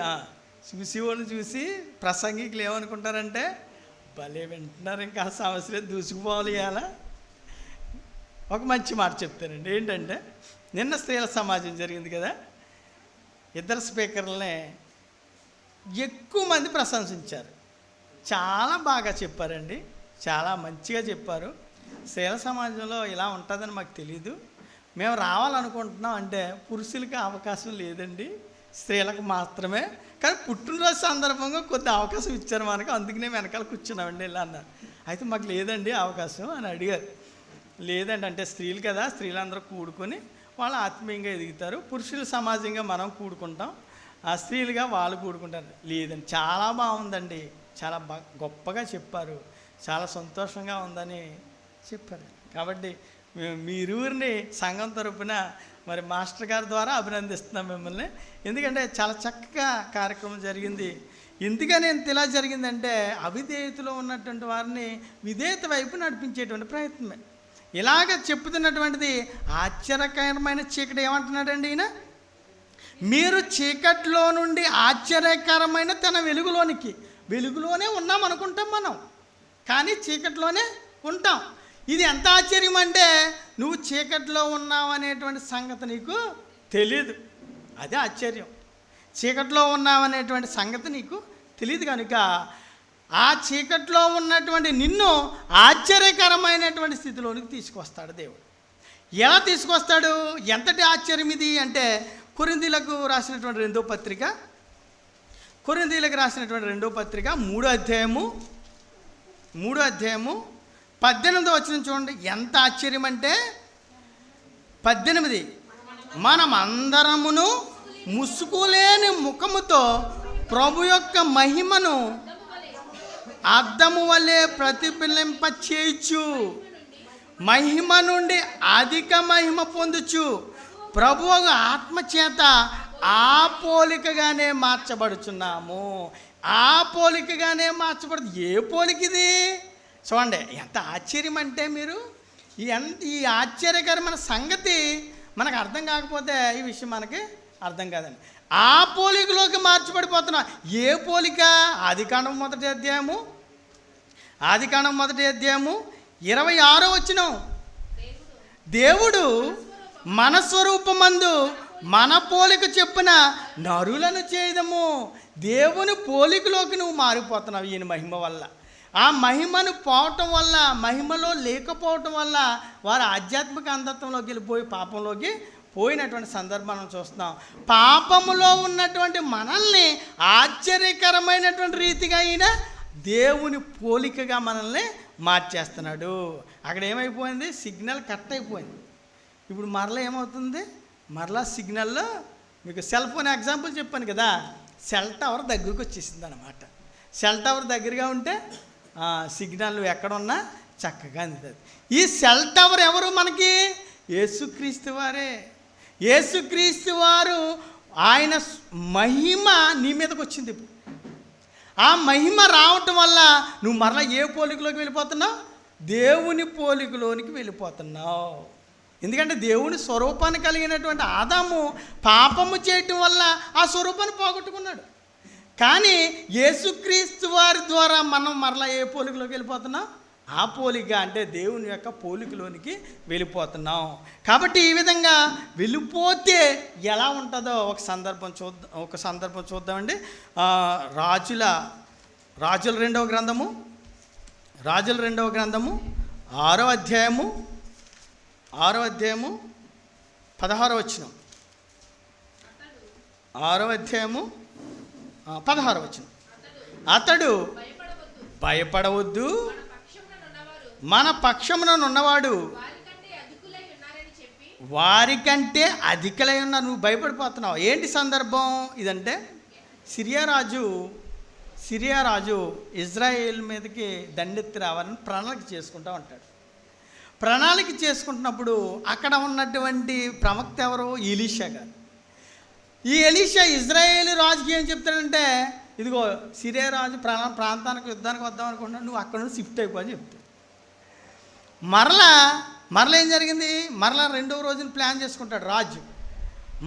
చూసి వాళ్ళని చూసి ప్రసంగికులు ఏమనుకుంటారంటే భలే వింటున్నారు, ఇంకా సమస్య లేదు, దూసుకుపోవాలి. ఇలా ఒక మంచి మాట చెప్తానండి. ఏంటంటే నిన్న స్త్రీల సమాజం జరిగింది కదా, ఇద్దరు స్పీకర్లనే ఎక్కువ మంది ప్రశంసించారు. చాలా బాగా చెప్పారండి, చాలా మంచిగా చెప్పారు. స్త్రీల సమాజంలో ఇలా ఉంటుందని మాకు తెలీదు, మేము రావాలనుకుంటున్నాం. అంటే పురుషులకి అవకాశం లేదండి, స్త్రీలకు మాత్రమే. కానీ పుట్టినరోజు సందర్భంగా కొద్ది అవకాశం ఇచ్చారు మనకు, అందుకనే వెనకాల కూర్చున్నామండి ఇలా అన్నారు. అయితే మాకు లేదండి అవకాశం అని అడిగారు. లేదండి అంటే స్త్రీలు కదా, స్త్రీలందరూ కూడుకొని వాళ్ళు ఆత్మీయంగా ఎదుగుతారు, పురుషుల సమాజంగా మనం కూడుకుంటాం, ఆ స్త్రీలుగా వాళ్ళు కూడుకుంటారు. లేదండి చాలా బాగుందండి, చాలా గొప్పగా చెప్పారు, చాలా సంతోషంగా ఉందని చెప్పారు. కాబట్టి మీరూరిని సంఘం తరపున మరి మాస్టర్ గారి ద్వారా అభినందిస్తున్నాం మిమ్మల్ని. ఎందుకంటే చాలా చక్కగా కార్యక్రమం జరిగింది. ఎందుకని ఇంత ఇలా జరిగిందంటే అవిధేయతలో ఉన్నటువంటి వారిని విధేయత వైపు నడిపించేటువంటి ప్రయత్నమే. ఇలాగ చెప్పుతున్నటువంటిది ఆశ్చర్యకరమైన చీకటి. ఏమంటున్నాడండి ఈయన? మీరు చీకట్లో నుండి ఆశ్చర్యకరమైన తన వెలుగులోనే ఉన్నాం అనుకుంటాం మనం, కానీ చీకట్లోనే ఉంటాం. ఇది ఎంత ఆశ్చర్యం అంటే నువ్వు చీకట్లో ఉన్నావు అనేటువంటి సంగతి నీకు తెలీదు. అదే ఆశ్చర్యం. చీకట్లో ఉన్నావు అనేటువంటి సంగతి నీకు తెలియదు కనుక ఆ చీకట్లో ఉన్నటువంటి నిన్ను ఆశ్చర్యకరమైనటువంటి స్థితిలోనికి తీసుకొస్తాడు దేవుడు. ఎలా తీసుకొస్తాడు? ఎంతటి ఆశ్చర్యం ఇది అంటే కొరింథీయులకు రాసినటువంటి రెండో పత్రిక 3వ అధ్యాయము 18వ వచనం చూడండి. ఎంత ఆశ్చర్యం అంటే 18, మనం అందరమును ముసుగులేని ముఖముతో ప్రభు యొక్క మహిమను అద్దము వలె ప్రతిఫలింప చేయొచ్చు, మహిమ నుండి అధిక మహిమ పొందుచు ప్రభు ఆత్మచేత ఆ పోలికగానే మార్చబడుచున్నాము. ఆ పోలికగానే మార్చబడు. ఏ పోలిక ఇది చూడండి. ఎంత ఆశ్చర్యం అంటే మీరు ఈ ఆశ్చర్యకరమైన సంగతి మనకు అర్థం కాకపోతే ఈ విషయం మనకి అర్థం కాదండి. ఆ పోలికలోకి మార్చబడిపోతున్నాం. ఏ పోలిక? ఆదికాండం మొదటి అధ్యాయము 26వ వచనం. దేవుడు మన స్వరూపమందు మన పోలిక చెప్పున నరులను చేయదము. దేవుని పోలికలోకి నువ్వు మారిపోతున్నావు ఈయన మహిమ వల్ల. ఆ మహిమను పోవటం వల్ల, మహిమలో లేకపోవటం వల్ల వారు ఆధ్యాత్మిక అంధత్వంలోకి వెళ్ళిపోయి పాపంలోకి పోయినటువంటి సందర్భాలను చూస్తున్నాం. పాపములో ఉన్నటువంటి మనల్ని ఆశ్చర్యకరమైనటువంటి రీతిగా అయినా దేవుని పోలికగా మనల్ని మార్చేస్తున్నాడు. అక్కడ ఏమైపోయింది? సిగ్నల్ కట్ అయిపోయింది. ఇప్పుడు మరలా ఏమవుతుంది? మరలా సిగ్నల్లో మీకు సెల్ ఫోన్ ఎగ్జాంపుల్ చెప్పాను కదా, సెల్ టవర్ దగ్గరకు వచ్చేసింది అనమాట. సెల్ టవర్ దగ్గరగా ఉంటే సిగ్నల్ ఎక్కడున్నా చక్కగా అందుతుంది. ఈ సెల్ టవర్ ఎవరు మనకి? యేసుక్రీస్తు వారే. యేసుక్రీస్తు వారు ఆయన మహిమ నీ మీదకి వచ్చింది. ఇప్పుడు ఆ మహిమ రావటం వల్ల నువ్వు మరలా ఏ పోలికలోకి వెళ్ళిపోతున్నావు? దేవుని పోలికలోనికి వెళ్ళిపోతున్నావు. ఎందుకంటే దేవుని స్వరూపాన్ని కలిగినటువంటి ఆదాము పాపము చేయటం వల్ల ఆ స్వరూపాన్ని పోగొట్టుకున్నాడు. కానీ యేసుక్రీస్తు వారి ద్వారా మనం మరలా ఏ పోలికలోకి వెళ్ళిపోతున్నాం? ఆ పోలిక అంటే దేవుని యొక్క పోలికలోనికి వెళ్ళిపోతున్నాం. కాబట్టి ఈ విధంగా వెళ్ళిపోతే ఎలా ఉంటుందో ఒక సందర్భం చూద్దామండి. రాజుల రెండవ గ్రంథము 6వ అధ్యాయము 16వ వచనం. 6వ అధ్యాయము 16వ వచనం. అతడు భయపడవద్దు, మన పక్షముననున్నవాడు వారికంటే అధికులై ఉన్నారు. నువ్వు భయపడిపోతున్నావు. ఏంటి సందర్భం ఇదంటే సిరియా రాజు ఇజ్రాయేల్ మీదకి దండెత్తి రావాలని ప్రణాళిక చేసుకుంటూ ఉంటాడు. ప్రణాళిక చేసుకుంటున్నప్పుడు అక్కడ ఉన్నటువంటి ప్రవక్త ఎవరు? ఎలీషా గారు. ఈ ఎలీషా ఇజ్రాయేల్ రాజుకి ఏం చెప్తాడంటే, ఇదిగో సిరియా రాజు ప్రాంతానికి యుద్ధానికి వద్దాం అనుకుంటున్నాడు, నువ్వు అక్కడ నుండి షిఫ్ట్ అయిపో అని చెప్తాడు. మరలా ఏం జరిగింది? మరలా 2వ రోజున ప్లాన్ చేసుకుంటాడు రాజు.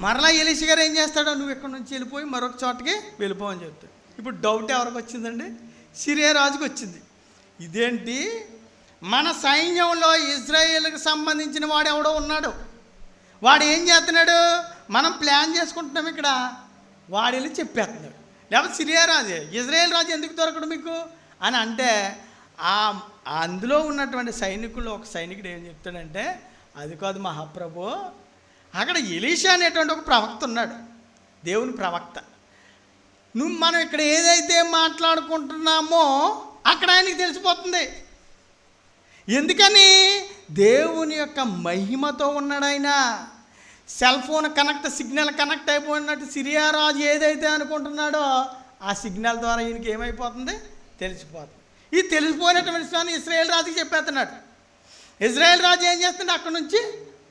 మరలా ఎలీషా గారు ఏం చేస్తాడో, నువ్వు ఇక్కడ నుంచి వెళ్ళిపోయి మరొక చోటకి వెళ్ళిపోవని చెప్తాడు. ఇప్పుడు డౌట్ ఎవరికి వచ్చిందండి? సిరియా రాజుకి వచ్చింది. ఇదేంటి, మన సైన్యంలో ఇజ్రాయేల్కి సంబంధించిన వాడు ఎవడో ఉన్నాడు, వాడు ఏం చేస్తున్నాడు, మనం ప్లాన్ చేసుకుంటున్నాం ఇక్కడ, వాడు వెళ్ళి చెప్పేస్తున్నాడు. లేకపోతే సిరియా రాజు, ఇజ్రాయేల్ రాజు ఎందుకు దొరకడు మీకు అని అంటే, అందులో ఉన్నటువంటి సైనికుల్లో ఒక సైనికుడు ఏం చెప్తాడంటే, అది కాదు మహాప్రభు, అక్కడ ఎలీషా అనేటువంటి ఒక ప్రవక్త ఉన్నాడు, దేవుని ప్రవక్త. మనం ఇక్కడ ఏదైతే మాట్లాడుకుంటున్నామో అక్కడ ఆయనకి తెలిసిపోతుంది. ఎందుకని? దేవుని యొక్క మహిమతో ఉన్నాడు ఆయన. సెల్ ఫోన్ సిగ్నల్ కనెక్ట్ అయిపోయినట్టు సిరియా రాజు ఏదైతే అనుకుంటున్నాడో ఆ సిగ్నల్ ద్వారా ఈయనకి ఏమైపోతుంది, తెలిసిపోతుంది. ఈ తెలిసిపోయినటువంటి విషయాన్ని ఇశ్రాయేల్ రాజుకి చెప్పేస్తున్నాడు. ఇజ్రాయేల్ రాజు ఏం చేస్తున్నాడు, అక్కడి నుంచి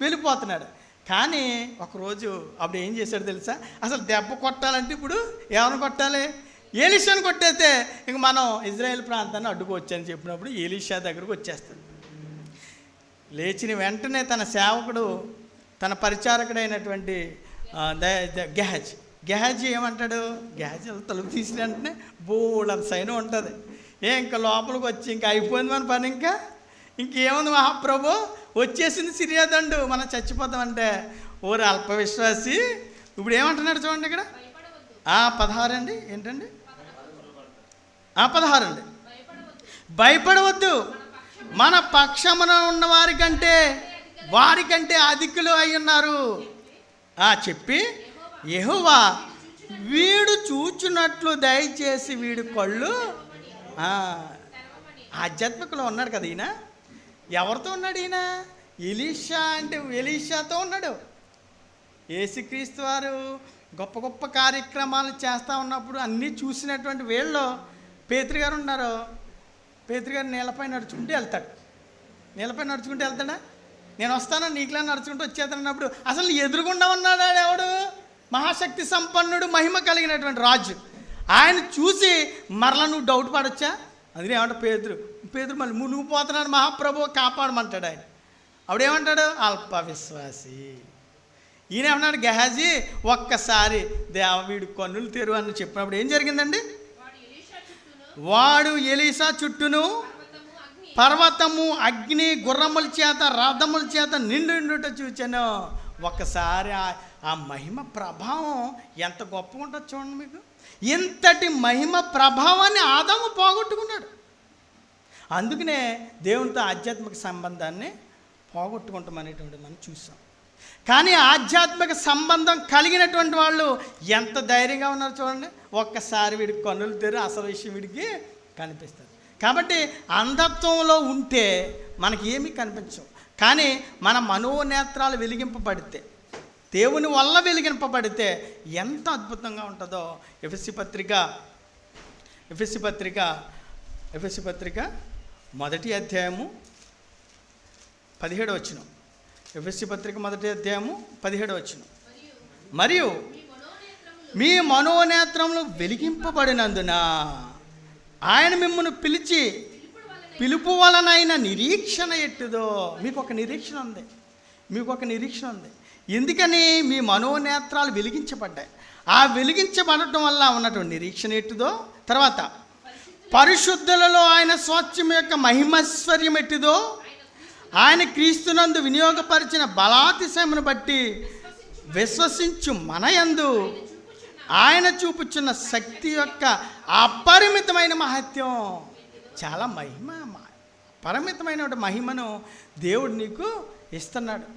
వెళ్ళిపోతున్నాడు. కానీ ఒకరోజు అప్పుడు ఏం చేశాడు తెలుసా? అసలు దెబ్బ కొట్టాలంటే ఇప్పుడు ఎవరిని కొట్టాలి? ఎలీషాను కొట్టేస్తే ఇంక మనం ఇజ్రాయేల్ ప్రాంతాన్ని అడ్డుకోవచ్చని చెప్పినప్పుడు ఎలీషా దగ్గరకు వచ్చేస్తాడు. లేచిన వెంటనే తన సేవకుడు, తన పరిచారకుడైనటువంటి గెహాజీ ఏమంటాడు? గెహాజీ తలుపు తీసిన వెంటనే బోళ్ళంత సైన్యం ఉంటుంది. ఇంకా లోపలికి వచ్చి ఇంకా అయిపోయింది మన పని, ఇంకేముంది మహాప్రభు, వచ్చేసింది సిరియా దండు, మనం చచ్చిపోతామంటే, ఓరు అల్ప విశ్వాసి. ఇప్పుడు ఏమంటున్నాడు చూడండి ఇక్కడ 16 అండి, ఏంటండి 16 అండి. భయపడవద్దు, మన పక్షమున ఉన్న వారికంటే అధికులు అయి ఉన్నారు చెప్పి, యెహోవా వీడు చూచున్నట్లు దయచేసి వీడు కళ్ళు. ఆధ్యాత్మికలో ఉన్నాడు కదా ఈయన. ఎవరితో ఉన్నాడు ఈయన? ఎలీషాతో ఉన్నాడు. యేసుక్రీస్తు వారు గొప్ప గొప్ప కార్యక్రమాలు చేస్తూ ఉన్నప్పుడు అన్నీ చూసినటువంటి వీళ్ళు పేతురు గారు ఉన్నారు. పేతురు గారు నీళ్ళపై నడుచుకుంటూ వెళ్తాడు. నీళ్ళపై నడుచుకుంటూ వెళ్తాడా? నేను వస్తాను నీకులా నడుచుకుంటూ వచ్చేతన్నప్పుడు అసలు ఎదురుగుండా ఉన్నాడు ఎవడు? మహాశక్తి సంపన్నుడు, మహిమ కలిగినటువంటి రాజు. ఆయన చూసి మరలా నువ్వు డౌట్ పడొచ్చా? అందుకే ఏమంటా పేతురు మళ్ళీ నువ్వు పోతున్నాడు మహాప్రభు కాపాడమంటాడు ఆయన. అప్పుడేమంటాడు? అల్ప విశ్వాసి. ఈయన ఏమన్నాడు? గెహాజీ ఒక్కసారి వీడు కన్నులు తెరువు అని చెప్పినప్పుడు ఏం జరిగిందండి? వాడు ఎలీషా చుట్టూను పర్వతము, అగ్ని, గుర్రముల చేత, రథముల చేత నిండుట చూచాను. ఒక్కసారి ఆ మహిమ ప్రభావం ఎంత గొప్పగా ఉంటుంది చూడండి. మీకు ఇంతటి మహిమ ప్రభావాన్ని ఆదాము పోగొట్టుకున్నాడు. అందుకనే దేవునితో ఆధ్యాత్మిక సంబంధాన్ని పోగొట్టుకుంటాం అనేటువంటి మనం చూసాం. కానీ ఆధ్యాత్మిక సంబంధం కలిగినటువంటి వాళ్ళు ఎంత ధైర్యంగా ఉన్నారు చూడండి. ఒక్కసారి వీడికి కన్నులు తెరి అసలు విషయం వీడికి కనిపిస్తుంది. కాబట్టి అంధత్వంలో ఉంటే మనకి ఏమీ కనిపించవు. కానీ మన మనోనేత్రాలు వెలిగింపబడితే, దేవుని వల్ల వెలిగింపబడితే ఎంత అద్భుతంగా ఉంటుందో. ఎఫెసీ పత్రిక 1వ అధ్యాయము 17వ వచనం. ఎఫెసీ పత్రిక 1వ అధ్యాయము 17వ వచనం. మరియు మీ మనోనేత్రములు వెలిగింపబడినందున ఆయన మిమ్మల్ని పిలిచి పిలుపు వలనైన నిరీక్షణ ఎట్టుదో. మీకు ఒక నిరీక్షణ ఉంది. ఎందుకని? మీ మనోనేత్రాలు వెలిగించబడ్డాయి. ఆ వెలిగించబడటం వల్ల ఉన్నటువంటి నిరీక్షణ ఎట్టుదో. తర్వాత పరిశుద్ధులలో ఆయన స్వాస్థ్యం యొక్క మహిమైశ్వర్యం ఎట్టుదో. ఆయన క్రీస్తునందు వినియోగపరిచిన బలాతిశయమును బట్టి విశ్వసించు మన యందు ఆయన చూపుచున్న శక్తి యొక్క అపరిమితమైన మహత్యం. చాలా పరిమితమైన మహిమను దేవుడు నీకు ఇస్తున్నాడు.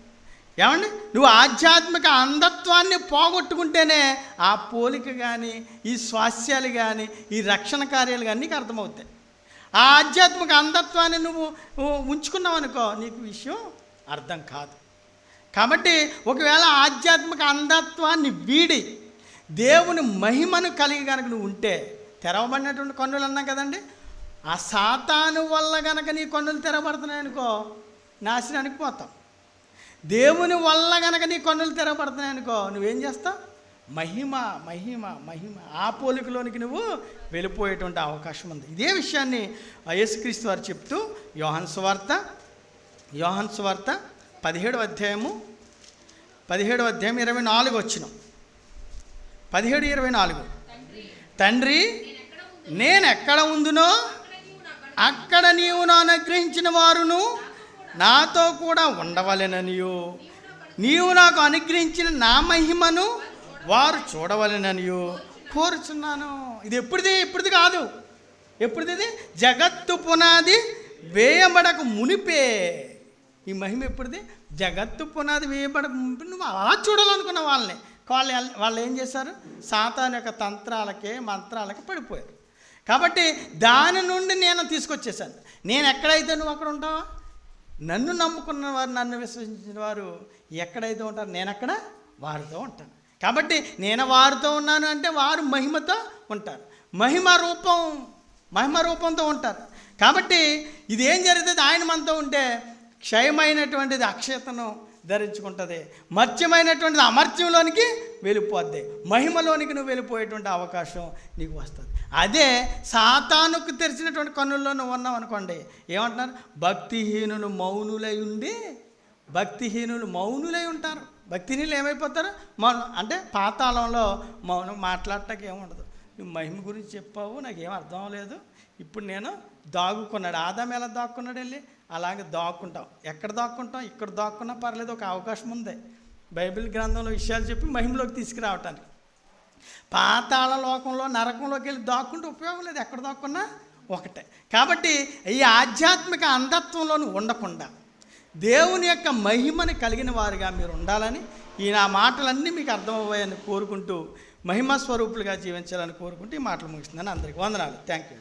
ఏమండి? నువ్వు ఆధ్యాత్మిక అంధత్వాన్ని పోగొట్టుకుంటేనే ఆ పోలిక కానీ, ఈ స్వాస్యాలు కానీ, ఈ రక్షణ కార్యాలు కానీ నీకు అర్థమవుతాయి. ఆ ఆధ్యాత్మిక అంధత్వాన్ని నువ్వు ఉంచుకున్నావు అనుకో, నీకు విషయం అర్థం కాదు. కాబట్టి ఒకవేళ ఆధ్యాత్మిక అంధత్వాన్ని వీడి దేవుని మహిమను కలిగి కనుక నువ్వు ఉంటే, తెరవబడినటువంటి కన్నులు అన్నాం కదండి, ఆ సాతాను వల్ల కనుక నీ కన్నులు తెరవబడుతున్నాయనుకో నాశనానికి పోతావు. దేవుని వల్ల కనుక నీ కన్నులు తెరవబడుతున్నాయనుకో నువ్వేం చేస్తావు? మహిమ ఆ పోలికలోనికి నువ్వు వెళ్ళిపోయేటువంటి అవకాశం ఉంది. ఇదే విషయాన్ని యేసుక్రీస్తు వారు చెప్తూ యోహాను సువార్త యోహాను సువార్త 17వ అధ్యాయం 24 వచనం. 17:24. తండ్రి నేను ఎక్కడ ఉందునో అక్కడ నీవు నా అనుగ్రహించిన వారును నాతో కూడా ఉండవలెననియు, నీవు నాకు అనుగ్రహించిన నా మహిమను వారు చూడవలెననియు కోరుచున్నాను. ఇది ఎప్పుడుది కాదు. ఎప్పుడుది? జగత్తు పునాది వేయబడక మునిపే. ఈ మహిమ ఎప్పుడుది? జగత్తు పునాది వేయబడక మునిపే. నువ్వు అలా చూడాలనుకున్న వాళ్ళని వాళ్ళు ఏం చేశారు? సాతాను యొక్క తంత్రాలకే మంత్రాలకే పడిపోయారు. కాబట్టి దాని నుండి నేను తీసుకొచ్చేసాను. నేను ఎక్కడైతే నువ్వు అక్కడ ఉంటావా? నన్ను నమ్ముకున్న వారు, నన్ను విశ్వసించిన వారు ఎక్కడైతే ఉంటారు నేను అక్కడ వారితో ఉంటాను. కాబట్టి నేను వారితో ఉన్నాను అంటే వారు మహిమతో ఉంటారు, మహిమ రూపంతో ఉంటారు. కాబట్టి ఇది ఏం జరుగుతుంది? ఆయన మనతో ఉంటే క్షయమైనటువంటిది అక్షయతను ధరించుకుంటుంది, మత్స్యమైనటువంటిది అమర్త్యంలోనికి వెళ్ళిపోద్ది, మహిమలోనికి నువ్వు వెళ్ళిపోయేటువంటి అవకాశం నీకు వస్తుంది. అదే సాతానుకు తెరిచినటువంటి కన్నుల్లో నువ్వు ఉన్నావు అనుకోండి, ఏమంటున్నారు? భక్తిహీనులు మౌనులై ఉంటారు. భక్తిహీనులు ఏమైపోతారు? అంటే పాతాళంలో మౌనం, మాట్లాడటానికి ఏముండదు. నువ్వు మహిమ గురించి చెప్పావు, నాకేం అర్థం అవ్వలేదు, ఇప్పుడు నేను దాగుకున్నాడు. ఆదాము ఎలా దాక్కున్నాడు? వెళ్ళి అలాగే దాక్కుంటాం. ఎక్కడ దాక్కుంటాం? ఇక్కడ దాక్కున్నా పర్లేదు, ఒక అవకాశం ఉంది బైబిల్ గ్రంథంలో విషయాలు చెప్పి మహిమలోకి తీసుకురావటానికి. పాతాళ లోకంలో, నరకంలోకి వెళ్ళి దాక్కుంటే ఉపయోగం లేదు, ఎక్కడ దాక్కున్నా ఒకటే. కాబట్టి ఈ ఆధ్యాత్మిక అంధత్వంలో ఉండకుండా దేవుని యొక్క మహిమని కలిగిన వారుగా మీరు ఉండాలని, ఈ నా మాటలన్నీ మీకు అర్థమయ్యాయని కోరుకుంటూ, మహిమ స్వరూపులుగా జీవించాలని కోరుకుంటూ ఈ మాటలు ముగిస్తున్నాను. అందరికీ వందనాలు. Thank you.